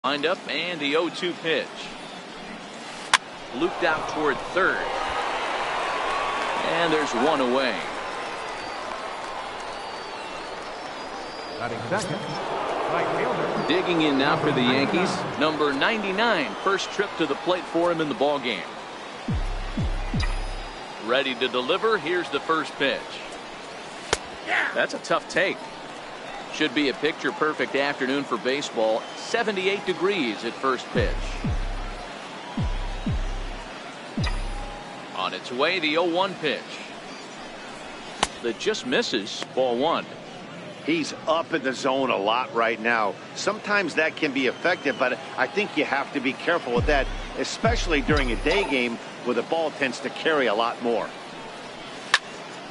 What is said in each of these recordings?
Lined up and the 0-2 pitch. Looped out toward third. And there's one away. Digging in now for the Yankees, number 99, first trip to the plate for him in the ballgame. Ready to deliver. Here's the first pitch. That's a tough take. Should be a picture-perfect afternoon for baseball. 78 degrees at first pitch. On its way, the 0-1 pitch. That just misses. Ball one. He's up in the zone a lot right now. Sometimes that can be effective, but I think you have to be careful with that, especially during a day game where the ball tends to carry a lot more.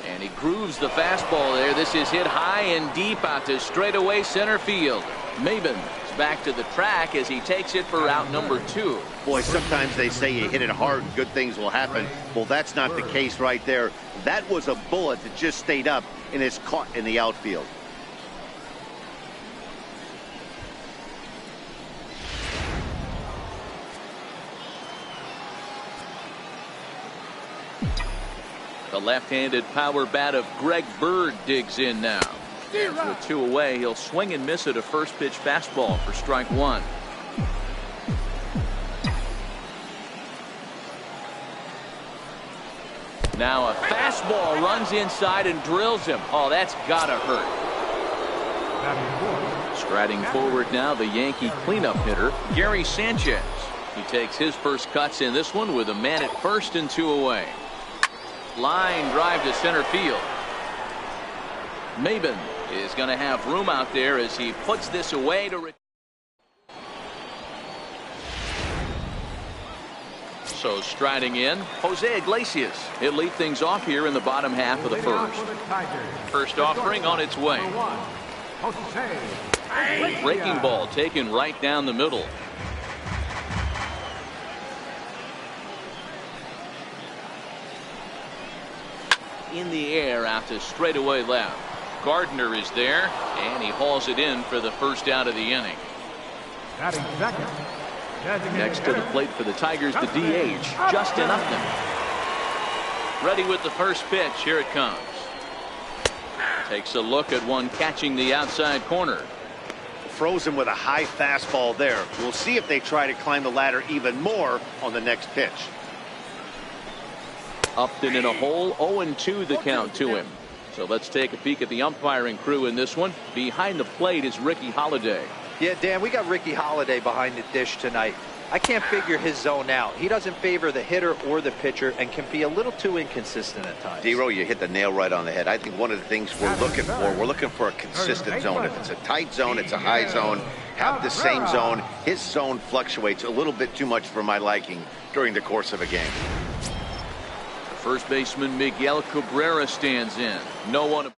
And he grooves the fastball there. This is hit high and deep out to straightaway center field. Maben is back to the track as he takes it for out number 2. Boy, sometimes they say you hit it hard and good things will happen. Well, that's not the case right there. That was a bullet that just stayed up and is caught in the outfield. The left-handed power bat of Greg Bird digs in now. With 2 away, he'll swing and miss at a first pitch fastball for strike 1. Now a fastball runs inside and drills him. Oh, that's gotta hurt. Striding forward now, the Yankee cleanup hitter, Gary Sanchez. He takes his first cuts in this one with a man at first and 2 away. Line drive to center field. Maben is going to have room out there as he puts this away to. So striding in, Jose Iglesias. He'll lead things off here in the bottom half of the first. First offering on its way. Breaking ball taken right down the middle. In the air out to straightaway left. Gardner is there, and he hauls it in for the first out of the inning. Next to the plate for the Tigers, the DH, Justin Upton. Ready with the first pitch. Here it comes. Takes a look at one catching the outside corner. Frozen with a high fastball there. We'll see if they try to climb the ladder even more on the next pitch. Upton in a hole, 0-2 the count to him. So let's take a peek at the umpiring crew in this one. Behind the plate is Ricky Holiday. Yeah, Dan, we got Ricky Holiday behind the dish tonight. I can't figure his zone out. He doesn't favor the hitter or the pitcher and can be a little too inconsistent at times. Zero, you hit the nail right on the head. I think one of the things we're looking for a consistent zone. If it's a tight zone, it's a high zone. Have the same zone. His zone fluctuates a little bit too much for my liking during the course of a game. First baseman Miguel Cabrera stands in. No one.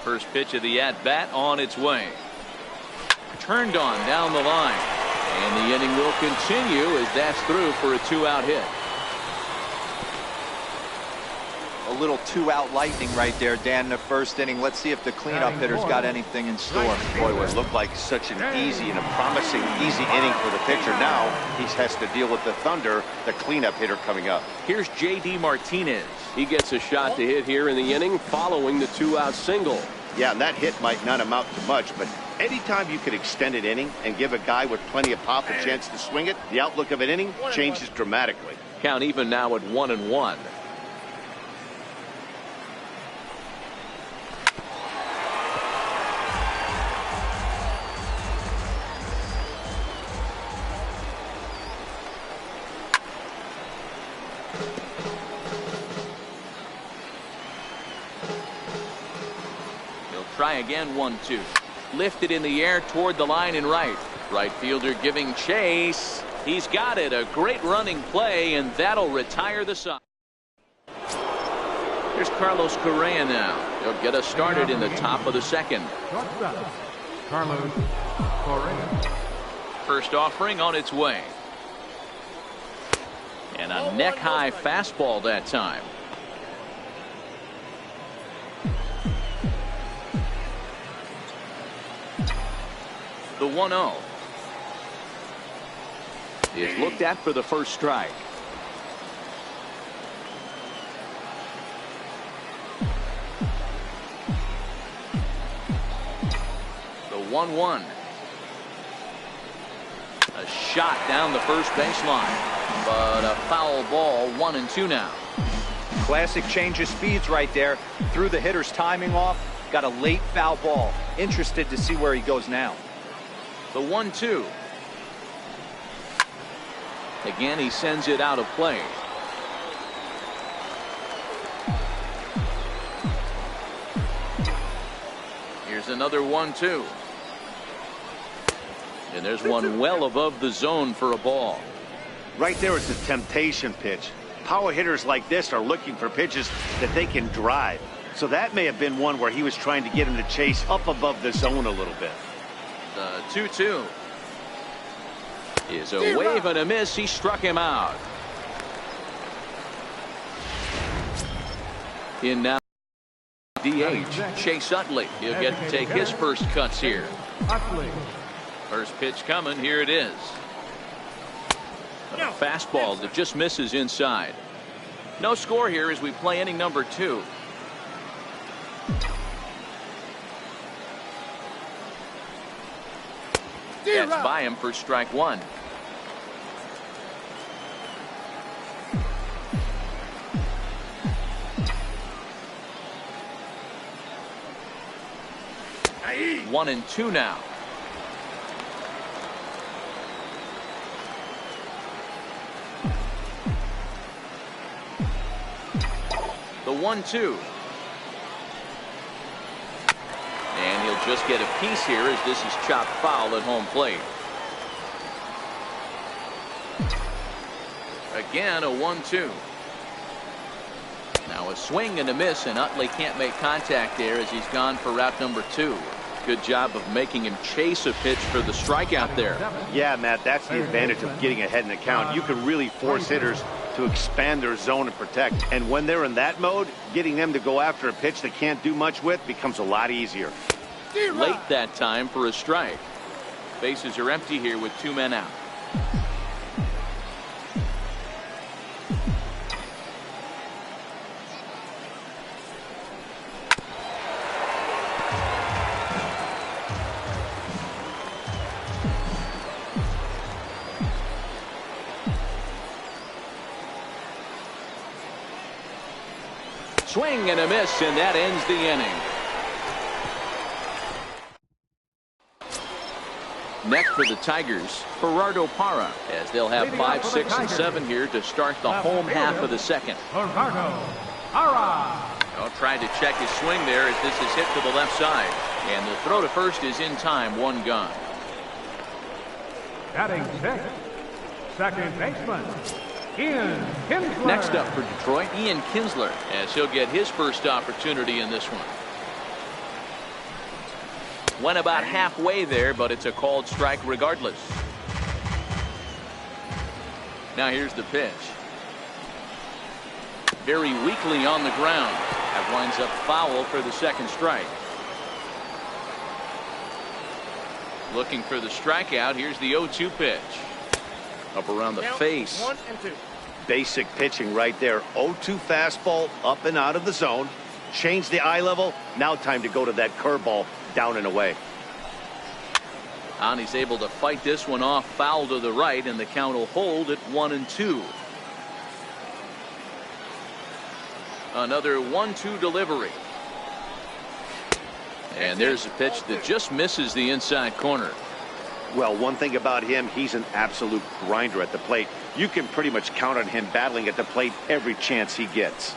First pitch of the at-bat on its way. Turned on down the line. And the inning will continue as that's through for a 2-out hit. A little 2-out lightning right there, Dan, in the first inning. Let's see if the cleanup hitter's got anything in store. Boy, what looked like such an easy and a promising easy inning for the pitcher. Now he has to deal with the Thunder, the cleanup hitter coming up. Here's J.D. Martinez. He gets a shot to hit here in the inning following the 2-out single. Yeah, and that hit might not amount to much, but anytime you could extend an inning and give a guy with plenty of pop a chance to swing it, the outlook of an inning changes dramatically. Count even now at 1-1. Try again, 1-2. Lifted in the air toward the line and right. Right fielder giving chase. He's got it. A great running play, and that'll retire the side. Here's Carlos Correa now. He'll get us started in the top of the second. Carlos Correa. First offering on its way. And a neck-high fastball that time. The 1-0 is looked at for the first strike. The 1-1. A shot down the first baseline, but a foul ball. 1-2 now. Classic change of speeds right there. Threw the hitter's timing off. Got a late foul ball. Interested to see where he goes now. The 1-2. Again, he sends it out of play. Here's another 1-2. And there's one well above the zone for a ball. Right there is a temptation pitch. Power hitters like this are looking for pitches that they can drive. So that may have been one where he was trying to get him to chase up above the zone a little bit. The 2-2 is a wave and a miss. He struck him out. In now DH Chase Utley. He'll get to take his first cuts here. First pitch coming. Here it is. A fastball that just misses inside. No score here as we play inning number 2. That's by him for strike 1. Aye. 1-2 now. The 1-2. And he'll just get a piece here as this is chopped foul at home plate. Again, a 1-2. Now a swing and a miss, and Utley can't make contact there as he's gone for route number 2. Good job of making him chase a pitch for the strikeout there. Yeah, Matt, that's the advantage of getting ahead in the count. You can really force hitters to expand their zone and protect. And when they're in that mode, getting them to go after a pitch they can't do much with becomes a lot easier. Late that time for a strike. Bases are empty here with 2 men out. Swing and a miss, and that ends the inning. Next for the Tigers, Gerardo Parra, as they'll have 5, 6, and 7 here to start the home half of the second. Gerardo Parra. Tried to check his swing there as this is hit to the left side. And the throw to first is in time, 1 gone. Batting 6, second baseman, Ian Kinsler. Next up for Detroit, Ian Kinsler, as he'll get his first opportunity in this one. Went about halfway there, but it's a called strike regardless. Now here's the pitch. Very weakly on the ground. That winds up foul for the second strike. Looking for the strikeout. Here's the 0-2 pitch. Up around the face. 1 and 2. Basic pitching right there. 0-2 fastball up and out of the zone. Change the eye level. Now time to go to that curveball down and away. And he's able to fight this one off, foul to the right, and the count will hold at 1-2. Another 1-2 delivery. And there's a pitch that just misses the inside corner. Well, one thing about him, he's an absolute grinder at the plate. You can pretty much count on him battling at the plate every chance he gets.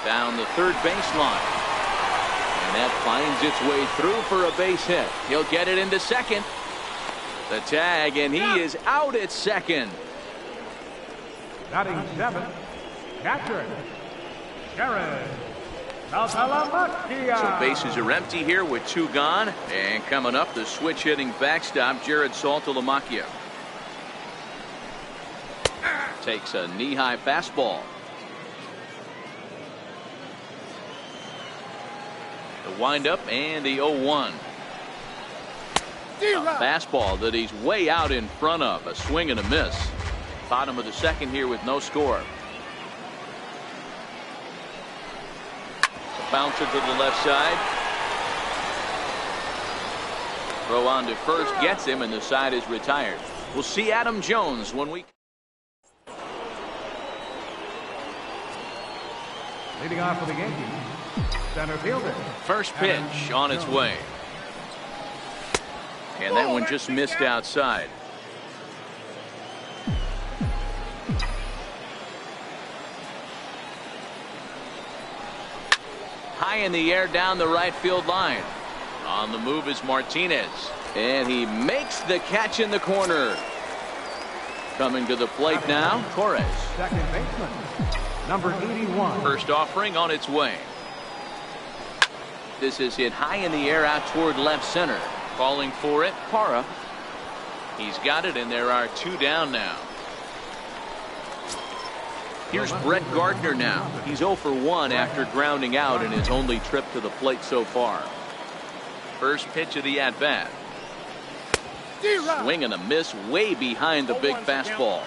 Down the third baseline. And that finds its way through for a base hit. He'll get it into second. The tag, and he is out at second. Batting 7, catcher, Jared Saltalamacchia. So bases are empty here with 2 gone. And coming up, the switch hitting backstop, Jared Saltalamacchia. Takes a knee-high fastball. The windup and the 0-1. A fastball that he's way out in front of. A swing and a miss. Bottom of the second here with no score. A bouncer to the left side. Throw on to first gets him, and the side is retired. We'll see Adam Jones when we. Leading off for the Yankees, center fielder. First pitch on its way. And that one just missed outside. High in the air down the right field line. On the move is Martinez. And he makes the catch in the corner. Coming to the plate now, Torres. Second baseman, number 81. First offering on its way. This is hit high in the air out toward left center. Calling for it, Parra. He's got it, and there are two down now. Here's Brett Gardner now. He's 0 for 1 after grounding out in his only trip to the plate so far. First pitch of the at-bat. Swing and a miss way behind the big fastball.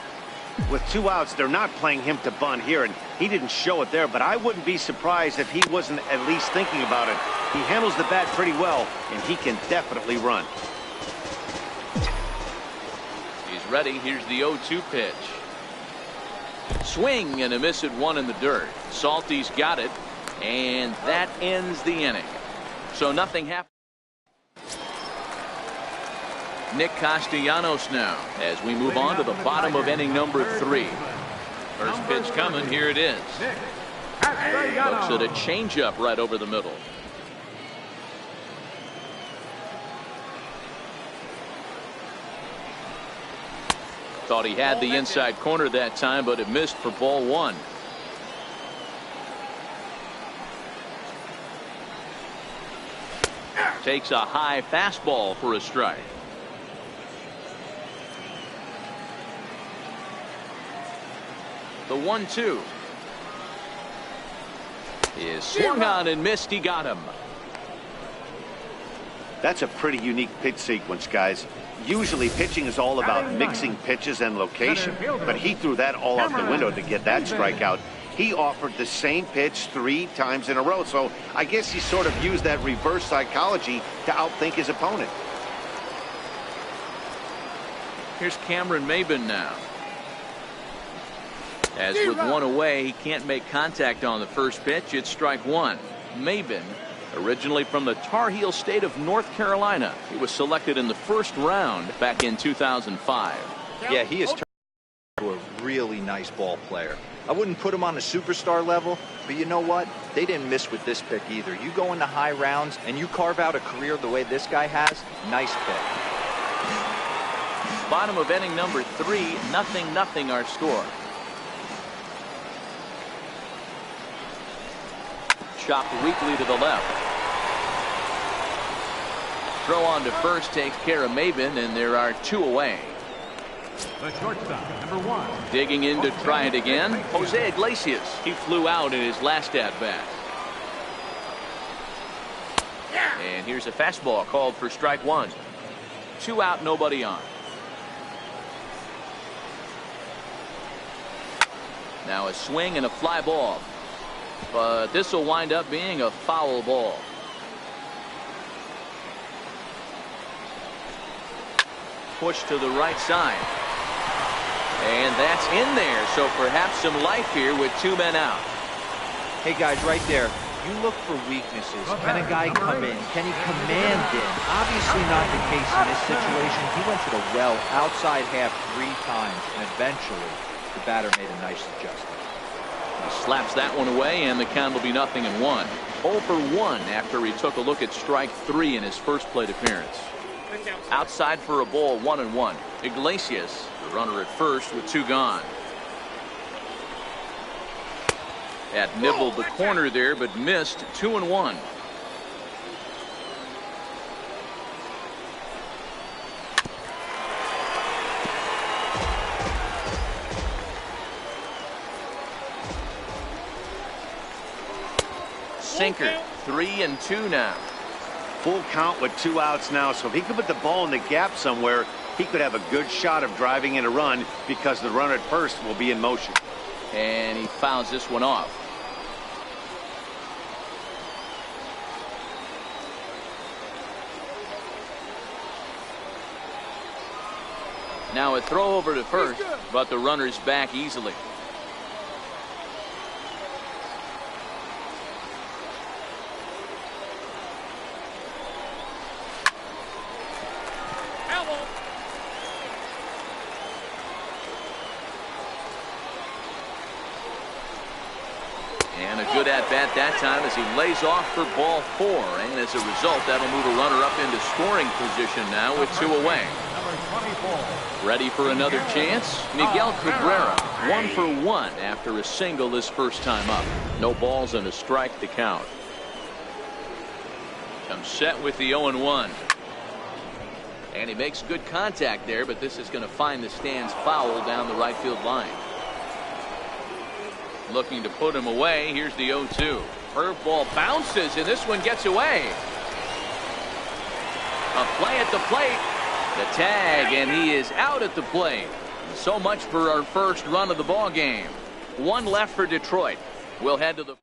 With 2 outs, they're not playing him to bunt here, and he didn't show it there, but I wouldn't be surprised if he wasn't at least thinking about it. He handles the bat pretty well, and he can definitely run. He's ready. Here's the 0-2 pitch. Swing and a miss at 1 in the dirt. Salty's got it, and that ends the inning. So nothing happened. Nick Castellanos now as we move on to the bottom of inning number 3. First pitch coming. Here it is. Looks at a changeup right over the middle. Thought he had the inside corner that time, but it missed for ball 1. Takes a high fastball for a strike. The 1-2 is swung on and missed. He got him. That's a pretty unique pitch sequence, guys. Usually pitching is all about mixing pitches and location, but he threw that all out the window to get that strikeout. He offered the same pitch 3 times in a row, so I guess he sort of used that reverse psychology to outthink his opponent. Here's Cameron Maybin now. As with 1 away, he can't make contact on the first pitch. It's strike 1. Maybin, originally from the Tar Heel state of North Carolina. He was selected in the first round back in 2005. Yeah, he is turned into a really nice ball player. I wouldn't put him on a superstar level, but you know what? They didn't miss with this pick either. You go into high rounds and you carve out a career the way this guy has. Nice pick. Bottom of inning number 3, 0-0 our score. Chopped weakly to the left. Throw on to first takes care of Maybin, and there are 2 away. The shortstop, number 1. Digging in to try it again, Jose Iglesias. He flew out in his last at-bat. And here's a fastball called for strike 1. 2 out, nobody on. Now a swing and a fly ball. But this will wind up being a foul ball. Push to the right side. And that's in there. So perhaps some life here with 2 men out. Hey, guys, right there. You look for weaknesses. Can a guy come in? Can he command in? Obviously not the case in this situation. He went to the well outside half 3 times, and eventually the batter made a nice adjustment. He slaps that one away, and the count will be 0-1. 0 for 1 after he took a look at strike 3 in his first plate appearance. Outside for a ball, 1-1. Iglesias, the runner at first with 2 gone. That nibbled the corner there, but missed. 2-1. sinker. 3-2 now. Full count with 2 outs now, so if he could put the ball in the gap somewhere, he could have a good shot of driving in a run because the runner at first will be in motion. And he fouls this one off. Now a throw over to first, but the runner's back easily. And a good at-bat that time as he lays off for ball 4. And as a result, that'll move a runner up into scoring position now with 2 away. Ready for another chance? Miguel Cabrera, 1 for 1 after a single his first time up. No balls and a strike to count. Comes set with the 0-1. And he makes good contact there, but this is going to find the stands foul down the right field line. Looking to put him away. Here's the 0-2. Curveball bounces, and this one gets away. A play at the plate. The tag, and he is out at the plate. So much for our first run of the ball game. 1 left for Detroit. We'll head to the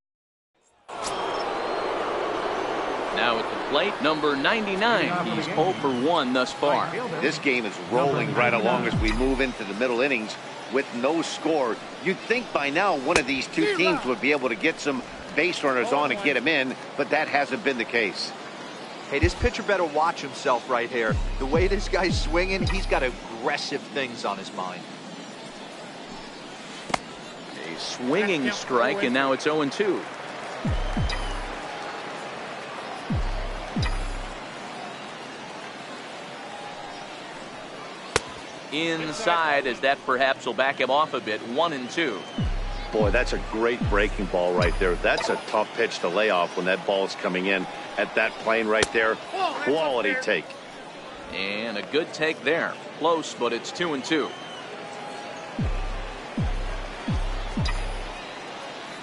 now at the plate, number 99. He's 0 for 1 thus far. This game is rolling right along as we move into the middle innings with no score. You'd think by now one of these 2 teams would be able to get some base runners on and get him in, but that hasn't been the case. Hey, this pitcher better watch himself right here. The way this guy's swinging, he's got aggressive things on his mind. A swinging strike, and now it's 0-2. Inside, as that perhaps will back him off a bit. 1-2. Boy, that's a great breaking ball right there. That's a tough pitch to lay off when that ball is coming in at that plane right there. Quality take. And a good take there. Close, but it's 2-2.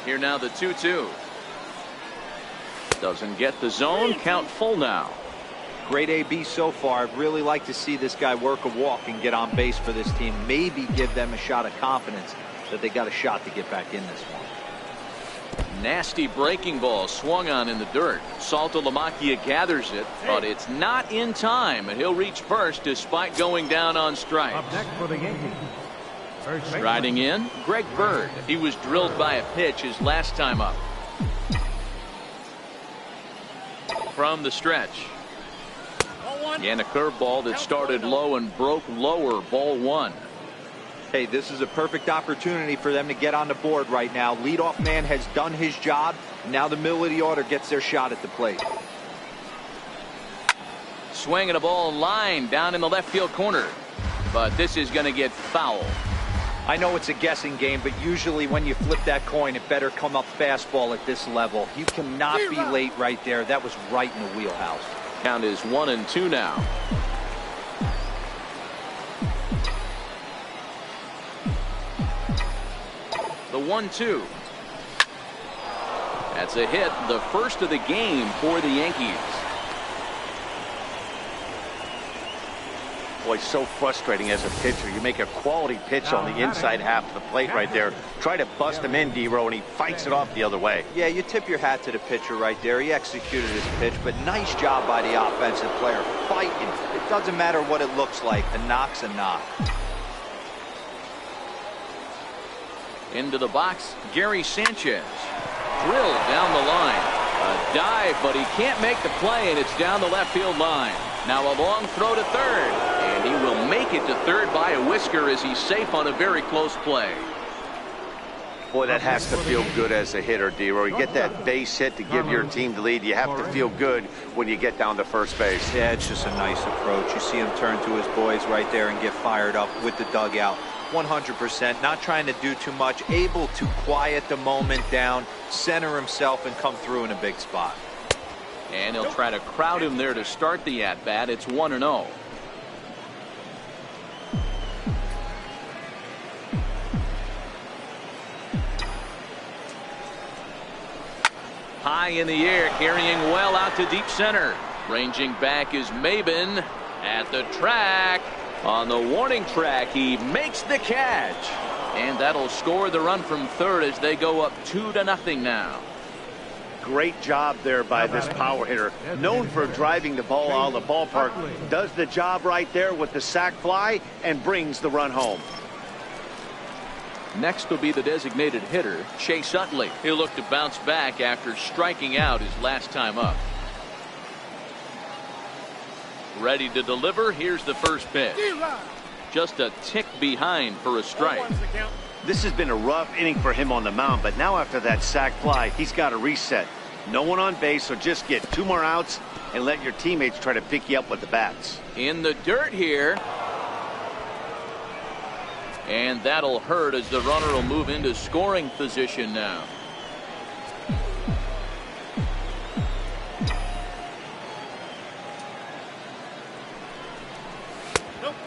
Here now the 2-2. Doesn't get the zone. Count full now. Great AB so far. I'd really like to see this guy work a walk and get on base for this team. Maybe give them a shot of confidence that they got a shot to get back in this one. Nasty breaking ball swung on in the dirt. Saltalamacchia gathers it, but it's not in time, and he'll reach first despite going down on strikes. Up next for the Yankees. Riding in, Greg Bird. He was drilled by a pitch his last time up. From the stretch. And a curveball that started low and broke lower. Ball 1. Hey, this is a perfect opportunity for them to get on the board right now. Leadoff man has done his job. Now the middle of the order gets their shot at the plate. Swinging a ball line down in the left field corner. But this is going to get foul. I know it's a guessing game, but usually when you flip that coin, it better come up fastball at this level. You cannot be late right there. That was right in the wheelhouse. Count is 1-2 now. The 1-2. That's a hit, the first of the game for the Yankees. Boy, so frustrating as a pitcher. You make a quality pitch on the inside half of the plate right there. Try to bust him in, D-Row, and he fights it off the other way. Yeah, you tip your hat to the pitcher right there. He executed his pitch, but nice job by the offensive player. Fighting. It doesn't matter what it looks like. A knock's a knock. Into the box, Gary Sanchez. Drilled down the line. A dive, but he can't make the play, and it's down the left field line. Now a long throw to third, and he will make it to third by a whisker as he's safe on a very close play. Boy, that has to feel good as a hitter, D-Row. You get that base hit to give your team the lead. You have to feel good when you get down to first base. Yeah, it's just a nice approach. You see him turn to his boys right there and get fired up with the dugout. 100%, not trying to do too much, able to quiet the moment down, center himself, and come through in a big spot. And he'll try to crowd him there to start the at-bat. It's 1-0. High in the air, carrying well out to deep center. Ranging back is Maben at the track. On the warning track, he makes the catch. And that'll score the run from third as they go up 2-0 now. Great job there by this power hitter. Known for driving the ball out of the ballpark. Does the job right there with the sac fly and brings the run home. Next will be the designated hitter, Chase Utley. He'll look to bounce back after striking out his last time up. Ready to deliver. Here's the first pitch. Just a tick behind for a strike. This has been a rough inning for him on the mound, but now after that sac fly, he's got to reset. No one on base, so just get 2 more outs and let your teammates try to pick you up with the bats. In the dirt here. And that'll hurt as the runner will move into scoring position now.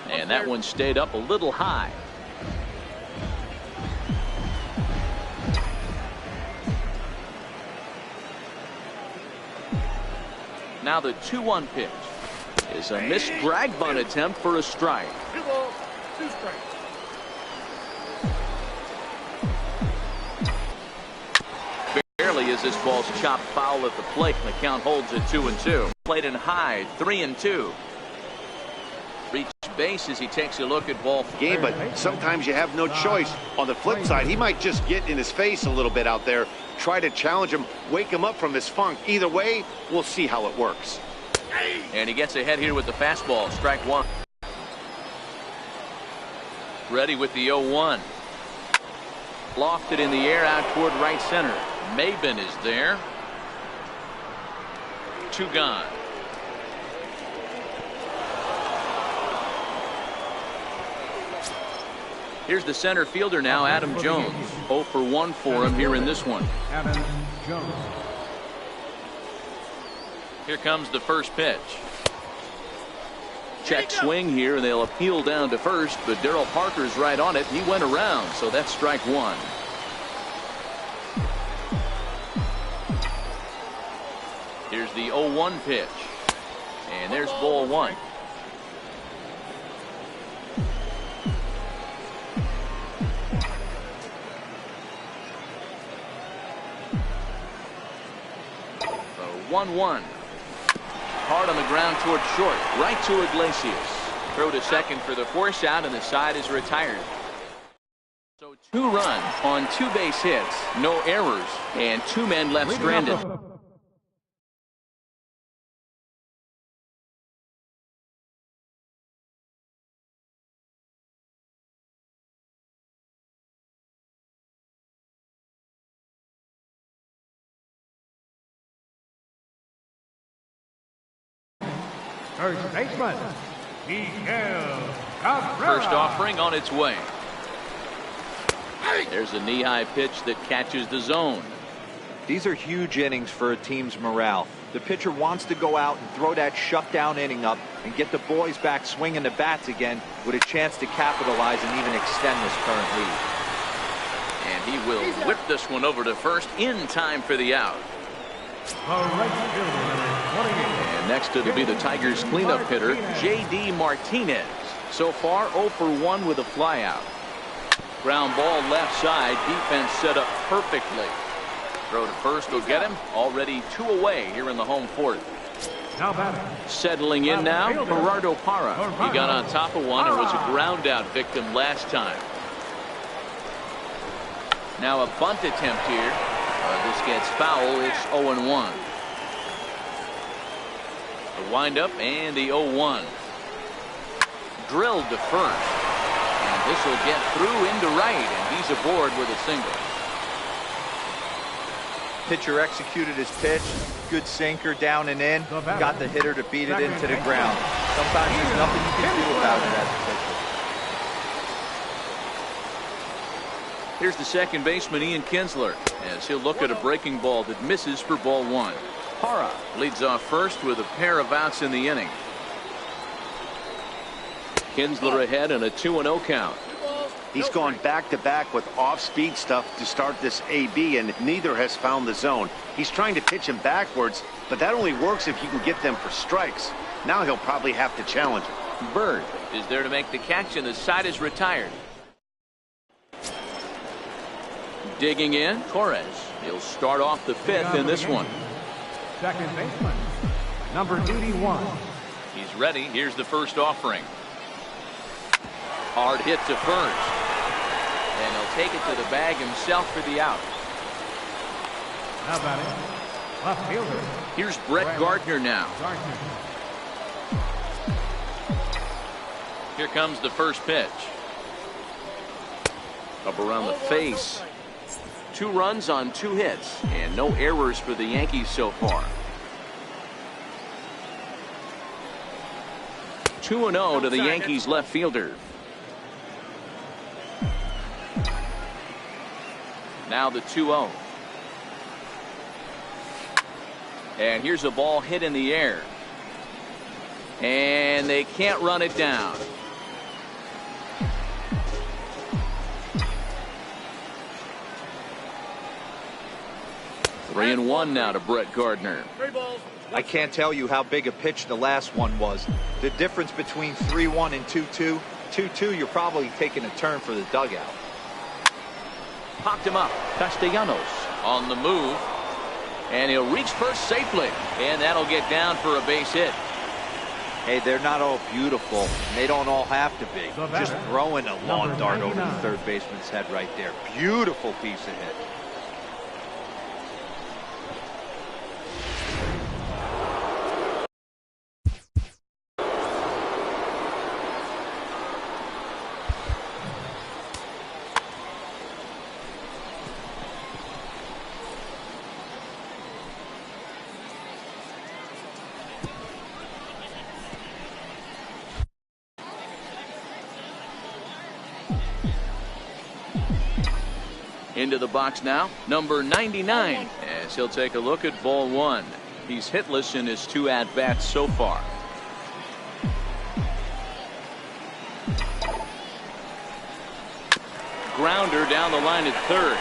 And that one stayed up a little high. Now the 2-1 pitch is a missed drag bunt attempt for a strike. 2 balls, 2 strikes. Barely as this ball's chopped foul at the plate, and the count holds at 2-2. Played in high, 3-2. Reach base as he takes a look at ball. Game, but sometimes you have no choice. On the flip side, he might just get in his face a little bit out there, try to challenge him, wake him up from his funk. Either way, we'll see how it works. And he gets ahead here with the fastball. Strike one. Ready with the 0-1. Lofted in the air out toward right center. Maben is there. 2 gone. Here's the center fielder now, Adam Jones. 0 for 1 for him here in this one. Adam Jones. Here comes the first pitch. Check swing here, and they'll appeal down to first, but Darryl Parker's right on it. He went around, so that's strike one. Here's the 0-1 pitch. And there's ball one. So 1-1. Hard on the ground toward short. Right to Iglesias. Throw to second for the force out, and the side is retired. So 2 runs on 2 base hits, no errors, and 2 men left stranded. First baseman, Miguel Cabrera. First offering on its way. There's a knee-high pitch that catches the zone. These are huge innings for a team's morale. The pitcher wants to go out and throw that shutdown inning up and get the boys back swinging the bats again with a chance to capitalize and even extend this current lead. And he will whip this one over to first in time for the out. Right fielder, 28. And next it'll be the Tigers cleanup hitter, J.D. Martinez. So far 0 for 1 with a flyout. Ground ball left side. Defense set up perfectly. Throw to first will get him. Already 2 away here in the home fourth. Now batting. Settling in now, Gerardo Parra. He got on top of one and was a ground out victim last time. Now a bunt attempt here. This gets foul. It's 0-1. The windup and the 0-1. Drilled to first. And this will get through into right, and he's aboard with a single. Pitcher executed his pitch. Good sinker down and in. Got the hitter to beat it into the ground. Sometimes there's nothing you can do about it as a pitcher. Here's the second baseman, Ian Kinsler, as he'll look at a breaking ball that misses for ball one. Parra leads off first with a pair of outs in the inning. Kinsler ahead in a 2-0 count. He's gone back-to-back with off-speed stuff to start this AB, and neither has found the zone. He's trying to pitch him backwards, but that only works if you can get them for strikes. Now he'll probably have to challenge him. Bird is there to make the catch, and the side is retired. Digging in, Torres. He'll start off the fifth in this one. Second baseman, number 81. He's ready. Here's the first offering. Hard hit to first. And he'll take it to the bag himself for the out. How about it? Left fielder. Here's Brett Gardner now. Gardner. Here comes the first pitch. Up around the face. 2 runs on 2 hits, and no errors for the Yankees so far. 2-0 to the Yankees left fielder. Now the 2-0. And here's a ball hit in the air. And they can't run it down. Three and one now to Brett Gardner. I can't tell you how big a pitch the last one was. The difference between 3-1 and 2-2. 2-2, you're probably taking a turn for the dugout. Popped him up. Castellanos on the move. And he'll reach first safely. And that'll get down for a base hit. Hey, they're not all beautiful. They don't all have to be. Just throwing a lawn dart over the third baseman's head right there. Beautiful piece of hit. Into the box now, number 99, as he'll take a look at ball 1. He's hitless in his 2 at-bats so far. Grounder down the line at third,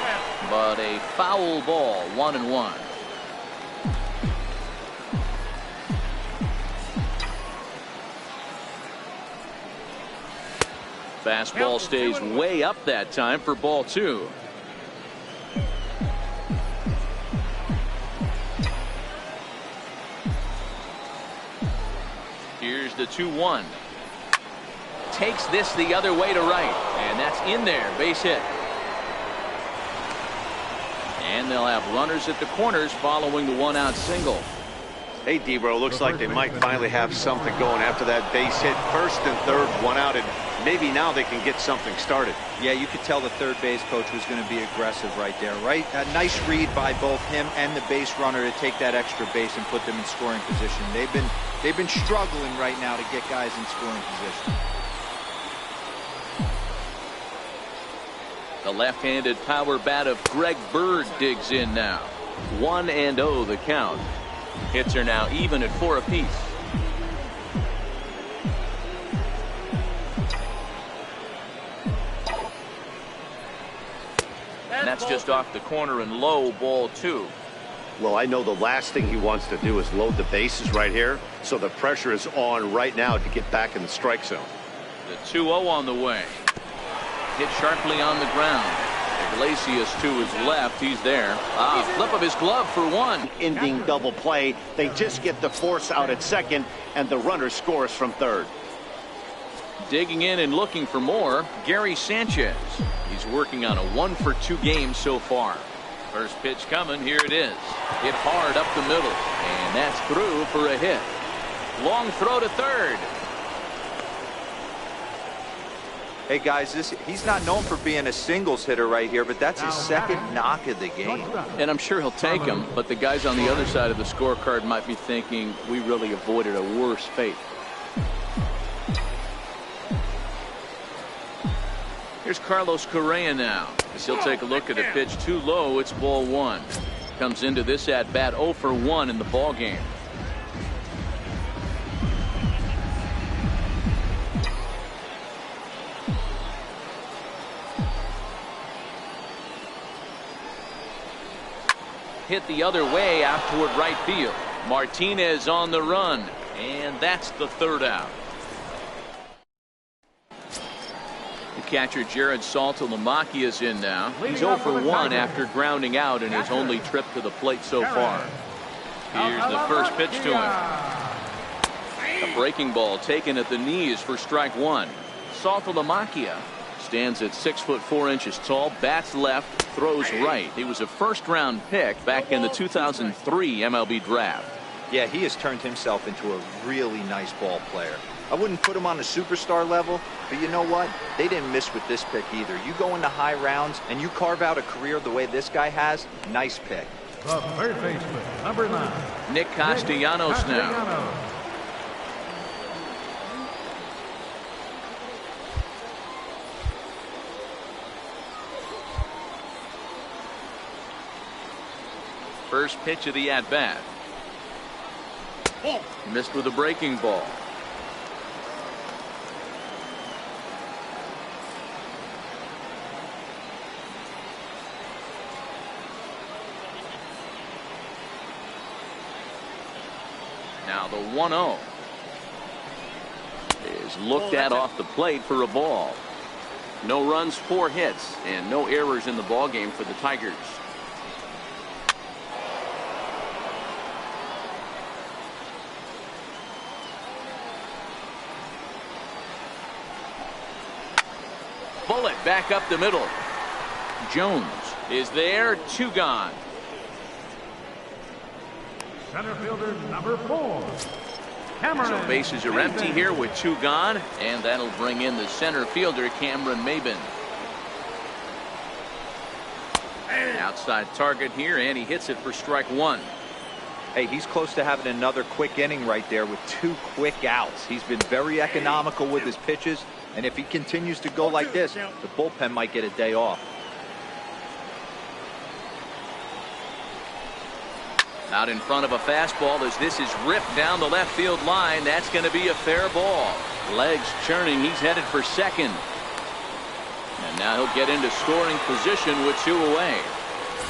but a foul ball, 1-1. Fastball stays way up that time for ball 2. Here's the 2-1. Takes this the other way to right, and that's in there, base hit. And they'll have runners at the corners following the 1-out single. Hey, Debro, looks like they might finally have something going after that base hit. First and third, 1 out, and maybe now they can get something started. Yeah, you could tell the third base coach was going to be aggressive right there, right? A nice read by both him and the base runner to take that extra base and put them in scoring position. They've been struggling right now to get guys in scoring position. The left-handed power bat of Greg Bird digs in now. 1-0 the count. Hits are now even at 4 apiece. And that's just off the corner and low, ball 2. Well, I know the last thing he wants to do is load the bases right here, so the pressure is on right now to get back in the strike zone. The 2-0 on the way. Hit sharply on the ground. Iglesias to his left. He's there. Flip of his glove for 1. Ending double play. They just get the force out at second, and the runner scores from third. Digging in and looking for more, Gary Sanchez. He's working on a 1-for-2 game so far. First pitch coming. Here it is. Hit hard up the middle, and that's through for a hit. Long throw to third. Hey guys, he's not known for being a singles hitter right here, but that's his second knock of the game. And I'm sure he'll take him, but the guys on the other side of the scorecard might be thinking we really avoided a worse fate. Here's Carlos Correa now, as he'll take a look at a pitch too low. It's ball 1. Comes into this at bat 0 for 1 in the ball game. hit the other way out toward right field. Martinez on the run, and that's the third out. The catcher Jared Saltalamacchia is in now. He's 0 for 1 after grounding out in his only trip to the plate so far. Here's the first pitch to him. A breaking ball taken at the knees for strike one. Saltalamacchia stands at 6'4" tall, bats left, throws right. He was a first-round pick back in the 2003 MLB draft. Yeah, he has turned himself into a really nice ball player. I wouldn't put him on a superstar level, but you know what? They didn't miss with this pick either. You go into high rounds and you carve out a career the way this guy has, nice pick. The third baseman, number 9. Nick Castellanos now. First pitch of the at-bat. Missed with a breaking ball. Now the 1-0 is looked at off the plate for a ball. No runs, 4 hits, and no errors in the ball game for the Tigers. Bullet back up the middle. Jones is there, 2 gone. Center fielder, number 4. Cameron. So bases are empty here with 2 gone, and that'll bring in the center fielder, Cameron Maybin. Outside target here, and he hits it for strike 1. Hey, he's close to having another quick inning right there with 2 quick outs. He's been very economical with his pitches, and if he continues to go like this, the bullpen might get a day off. Out in front of a fastball as this is ripped down the left field line. That's going to be a fair ball. Legs churning. He's headed for second. And now he'll get into scoring position with 2 away.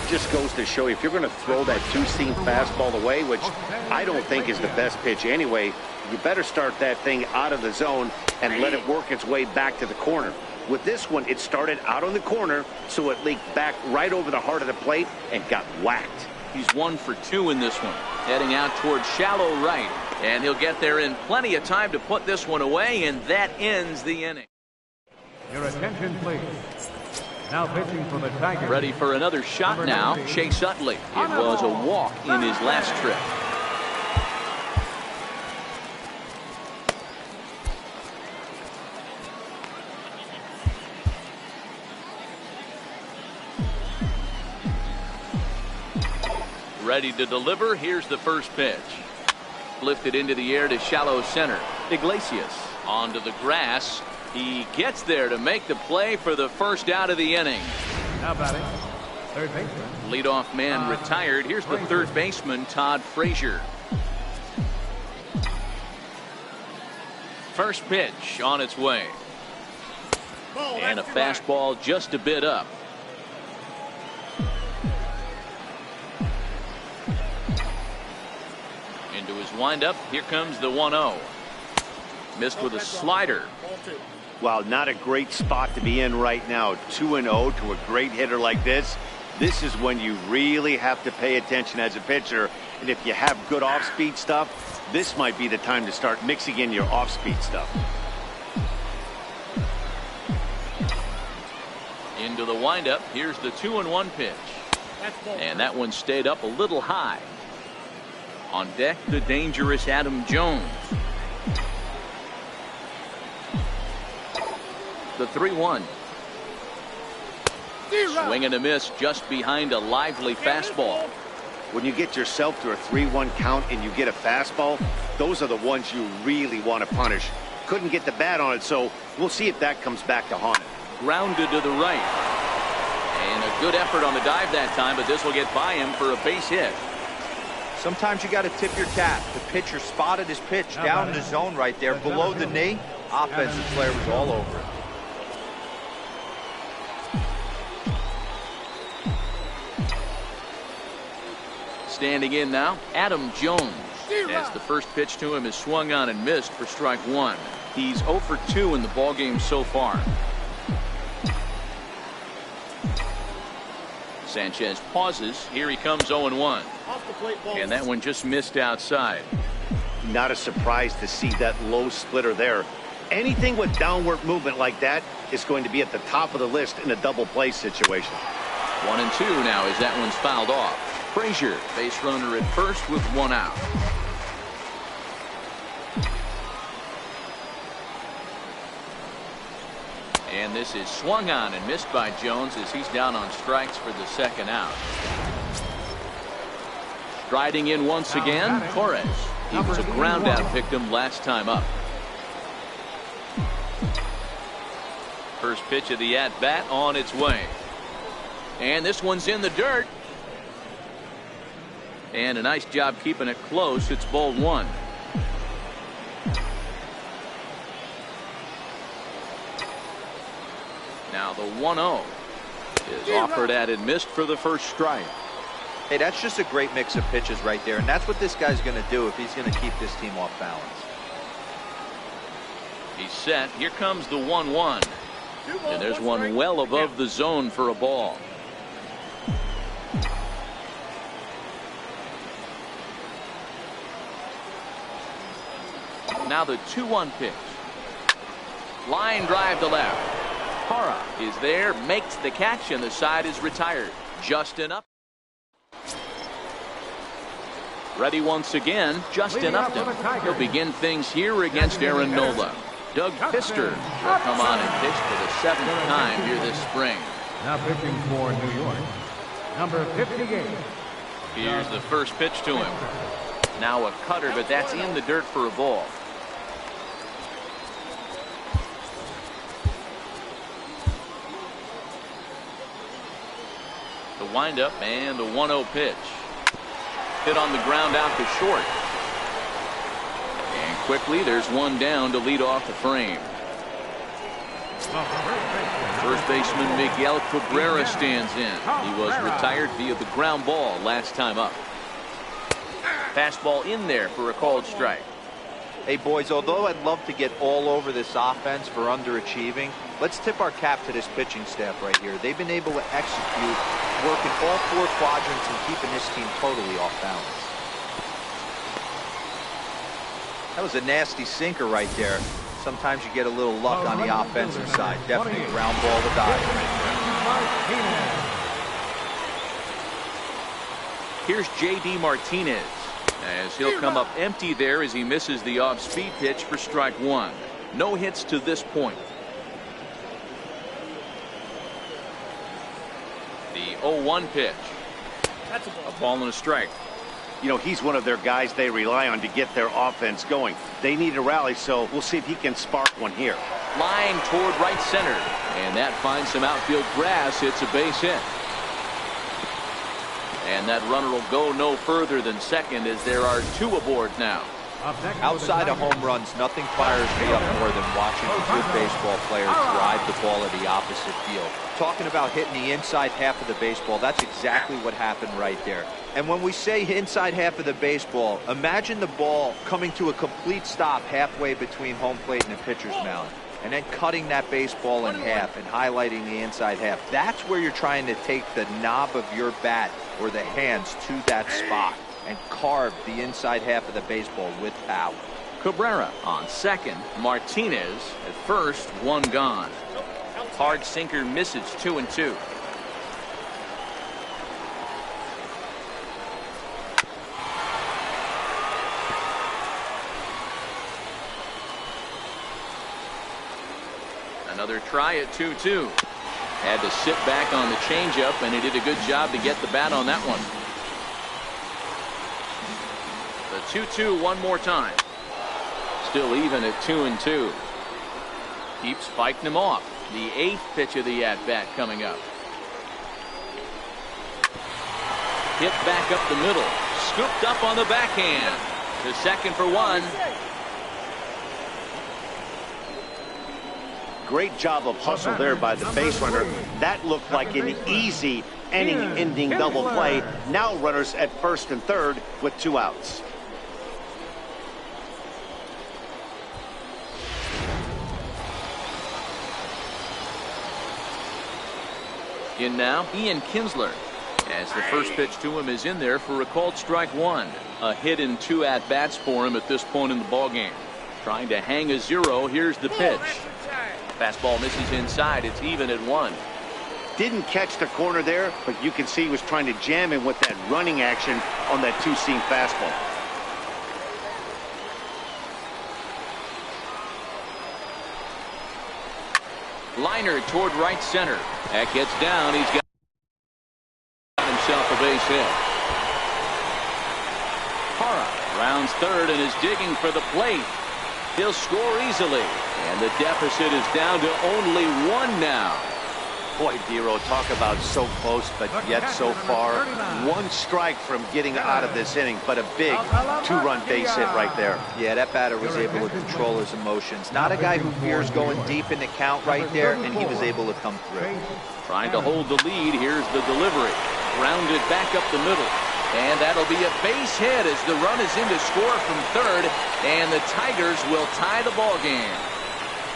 Just goes to show you, if you're going to throw that 2-seam fastball away, which I don't think is the best pitch anyway, you better start that thing out of the zone and let it work its way back to the corner. With this one, it started out on the corner, so it leaked back right over the heart of the plate and got whacked. He's 1 for 2 in this one. Heading out towards shallow right. And he'll get there in plenty of time to put this one away, and that ends the inning. Your attention, please. Now pitching for the Tigers. Ready for another shot now, Chase Utley. It was a walk in his last trip. Ready to deliver. Here's the first pitch. Lifted into the air to shallow center. Iglesias onto the grass. He gets there to make the play for the first out of the inning. Now batting, third baseman. Leadoff man retired. Here's the third baseman, Todd Frazier. First pitch on its way. And a fastball just a bit up. Into his windup. Here comes the 1-0. Missed with a slider. Well, not a great spot to be in right now. 2-0 to a great hitter like this. This is when you really have to pay attention as a pitcher. And if you have good off-speed stuff, this might be the time to start mixing in your off-speed stuff. Into the windup. Here's the 2-1 pitch. And that one stayed up a little high. On deck, the dangerous Adam Jones. The 3-1. Swing and a miss just behind a lively fastball. When you get yourself to a 3-1 count and you get a fastball, those are the ones you really want to punish. Couldn't get the bat on it, so we'll see if that comes back to haunt it. Grounded to the right. And a good effort on the dive that time, but this will get by him for a base hit. Sometimes you got to tip your cap. The pitcher spotted his pitch down in the zone right there below the knee. Offensive player was all over it. Standing in now, Adam Jones. As the first pitch to him is swung on and missed for strike one. He's 0 for 2 in the ballgame so far. Sanchez pauses. Here he comes 0-1. And that one just missed outside. Not a surprise to see that low splitter there. Anything with downward movement like that is going to be at the top of the list in a double play situation. 1-2 now as that one's fouled off. Frazier, base runner at first with one out. And this is swung on and missed by Jones as he's down on strikes for the second out. Striding in once again, Torres. He was a ground out victim last time up. First pitch of the at bat on its way. And this one's in the dirt. And a nice job keeping it close. It's ball one. Now the 1-0 is offered at and missed for the first strike. Hey, that's just a great mix of pitches right there, and that's what this guy's going to do if he's going to keep this team off balance. He's set. Here comes the 1-1. And there's one well above the zone for a ball. Now the 2-1 pitch. Line drive to left. Hara is there, makes the catch, and the side is retired. Justin up. Ready once again, Justin Upton. He'll begin things here against Aaron Nola. Doug Fister will come on and pitch for the 7th time here this spring. Now pitching for New York, number 58. Here's the first pitch to him. Now a cutter, but that's in the dirt for a ball. The windup and the 1-0 pitch. Hit on the ground out to short. And quickly there's one down to lead off the frame. First baseman Miguel Cabrera stands in. He was retired via the ground ball last time up. Fastball in there for a called strike. Hey, boys, although I'd love to get all over this offense for underachieving, let's tip our cap to this pitching staff right here. They've been able to execute, working all 4 quadrants and keeping this team totally off balance. That was a nasty sinker right there. Sometimes you get a little luck on the offensive side. Definitely a ground ball to die. Here's J.D. Martinez, as he'll come up empty there as he misses the off-speed pitch for strike one. No hits to this point. The 0-1 pitch. That's a ball and a strike. You know, he's one of their guys they rely on to get their offense going. They need a rally, so we'll see if he can spark one here. Line toward right center, and that finds some outfield grass. It's a base hit. And that runner will go no further than second as there are 2 aboard now. Outside of home runs, nothing fires me up more than watching a good baseball player drive the ball at the opposite field. Talking about hitting the inside half of the baseball, that's exactly what happened right there. And when we say inside half of the baseball, imagine the ball coming to a complete stop halfway between home plate and the pitcher's mound, and then cutting that baseball in half and highlighting the inside half. That's where you're trying to take the knob of your bat or the hands to that spot and carve the inside half of the baseball with power. Cabrera on second. Martinez at first. One gone. Hard sinker misses. 2-2. Another try at 2-2. Had to sit back on the changeup, and he did a good job to get the bat on that one. The 2-2 one more time. Still even at 2-2. Keeps fighting him off. The 8th pitch of the at-bat coming up. Hit back up the middle. Scooped up on the backhand. To second for one. Great job of hustle there by the base runner. That looked like an easy inning-ending double play. Now runners at first and third with 2 outs. In now, Ian Kinsler, as the first pitch to him is in there for a called strike 1. A hit in 2 at-bats for him at this point in the ballgame. Trying to hang a 0. Here's the pitch. Fastball misses inside. It's even at 1. Didn't catch the corner there, but you can see he was trying to jam him with that running action on that 2-seam fastball. Liner toward right center. That gets down. He's got himself a base hit. Hara rounds third and is digging for the plate. He'll score easily. And the deficit is down to only 1 now. Boy, Dero, talk about so close, but yet so far. 1 strike from getting out of this inning, but a big 2-run base hit right there. Yeah, that batter was able to control his emotions. Not a guy who fears going deep in the count right there, and he was able to come through. Trying to hold the lead. Here's the delivery. Grounded back up the middle. And that'll be a base hit as the run is in to score from third, and the Tigers will tie the ball game.